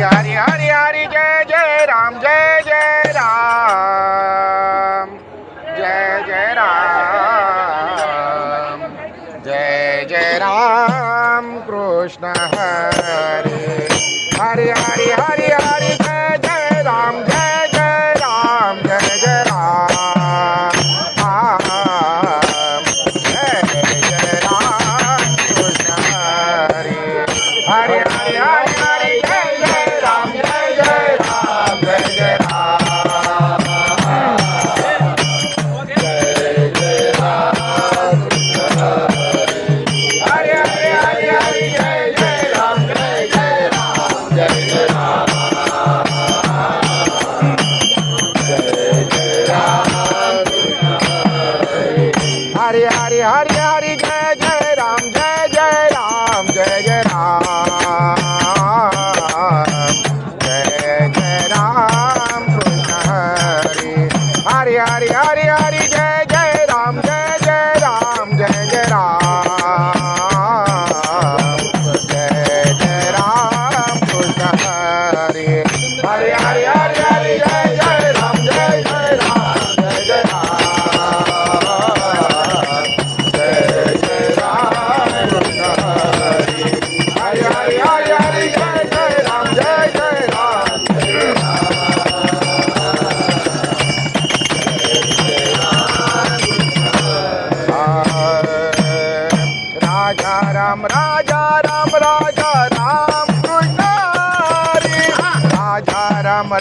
Hari Hari Hari Jai Jai Ram Jai Jai Ram Jai Jai Ram Jai Jai Ram Krishna Hare Hari Hari Hari Hari Jai Jai Ram Jai Jai Ram Jai Jai Ram Jai Jai Ram Krishna Hare Hari Hari Hari Hari Jai Jai Ram Jai Jai Ram Jai Jai Ram Hari Hari Hari Hari Jai Jai Ram Jai Jai Ram Jai Jai Ram Hari Hari Hari Hari Jai Jai Ram Jai Jai Ram Jai Jai Ram Jai Jai Ram Krishna Hari Hari Hari Hari Hari Jai Jai Ram Jai Jai Ram Jai Jai Ram Jai Jai Ram Krishna Hari Hari Hari Hari Hari Jai Jai Ram Jai Jai Ram Jai Jai Ram Hari Hari Hari Hari Jai Jai Ram Jai Jai Ram Raja Ram Raja Ram Raja Ram Krishna Hari Raja Ram